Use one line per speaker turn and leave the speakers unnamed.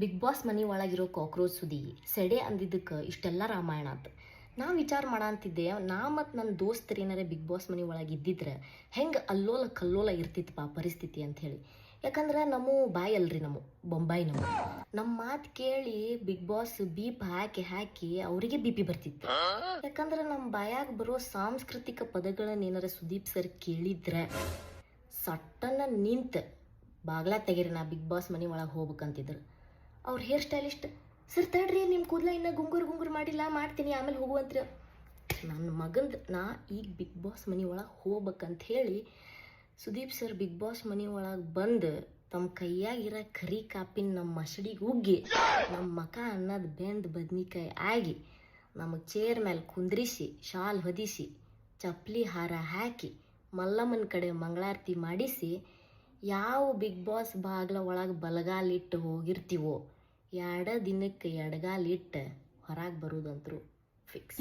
Big boss ಮನೆ ಒಳಗಿರೋ cockroach ಸುದಿ ಸೆಡೆ ಅಂದಿದ್ದಕ್ಕೆ ಇಷ್ಟೆಲ್ಲ ರಾಮಾಯಣ ಆತು. ನಾ ವಿಚಾರ ಮಾಡಂತಿದ್ದೆ, ನಾ ಮತ್ತು ನನ್ನ ದೋಸ್ತರು ಏನಾರ ಬಿಗ್ ಬಾಸ್ ಮನೆ ಒಳಗೆ ಇದ್ದಿದ್ರೆ ಹೆಂಗೆ ಅಲ್ಲೋಲ ಕಲ್ಲೋಲ ಇರ್ತಿತ್ತಪ್ಪ ಪರಿಸ್ಥಿತಿ ಅಂಥೇಳಿ. ಯಾಕಂದ್ರೆ ನಮ್ಮ ಬಾಯಿ ಅಲ್ರಿ, ಬೊಂಬಾಯಿ ನಮ್ಮ ಮಾತು ಕೇಳಿ ಬಿಗ್ ಬಾಸ್ ಬೀಪ್ ಹಾಕಿ ಹಾಕಿ ಅವರಿಗೆ ಬಿ ಪಿ ಬರ್ತಿತ್ತು. ಯಾಕಂದ್ರೆ ನಮ್ಮ ಬಾಯಾಗ ಬರೋ ಸಾಂಸ್ಕೃತಿಕ ಪದಗಳನ್ನ ಏನಾರ ಸುದೀಪ್ ಸರ್ ಕೇಳಿದ್ರೆ ಸಟ್ಟನ್ನ ನಿಂತು ಬಾಗ್ಲ ತೆಗೀರಿ, ನಾ ಬಿಗ್ ಬಾಸ್ ಮನೆ ಒಳಗೆ ಹೋಗ್ಬೇಕಂತಿದ್ರು. ಅವ್ರ ಹೇರ್ ಸ್ಟೈಲಿಸ್ಟ್ ಸರ್ ತಡ್ರಿ, ನಿಮ್ಮ ಕೂದಲ ಇನ್ನೂ ಗುಂಗುರು ಮಾಡಿಲ್ಲ, ಮಾಡ್ತೀನಿ ಆಮೇಲೆ ಹೋಗುವಂತ್ರಿ. ನನ್ನ ಮಗಂದು ನಾ ಈಗ ಬಿಗ್ ಬಾಸ್ ಮನೆ ಒಳಗೆ ಹೋಗ್ಬೇಕಂತ ಹೇಳಿ ಸುದೀಪ್ ಸರ್ ಬಿಗ್ ಬಾಸ್ ಮನೆ ಒಳಗೆ ಬಂದು ತಮ್ಮ ಕೈಯಾಗಿರೋ ಕರಿ ಕಾಪಿನ ನಮ್ಮ ಮಸಡಿಗೆ ಉಗ್ಗಿ ನಮ್ಮ ಮಕ ಅನ್ನೋದು ಬೆಂದು ಬದ್ನಿಕಾಯಿ ಆಗಿ ನಮಗೆ ಚೇರ್ ಮೇಲೆ ಕುಂದ್ರಿಸಿ ಶಾಲ್ ಹೊದಿಸಿ ಚಪ್ಪಲಿ ಹಾರ ಹಾಕಿ ಮಲ್ಲಮ್ಮನ ಕಡೆ ಮಂಗಳಾರತಿ ಮಾಡಿಸಿ ಯಾವ ಬಿಗ್ ಬಾಸ್ ಬಾಗ್ಲ ಒಳಗೆ ಬಲಗಾಲಿಟ್ಟು ಹೋಗಿರ್ತೀವೋ ದಿನಕ್ಕೆ ಎಡಗಾಲಿಟ್ಟು ಹೊರಗೆ ಬರೋದಂತರೂ ಫಿಕ್ಸ್.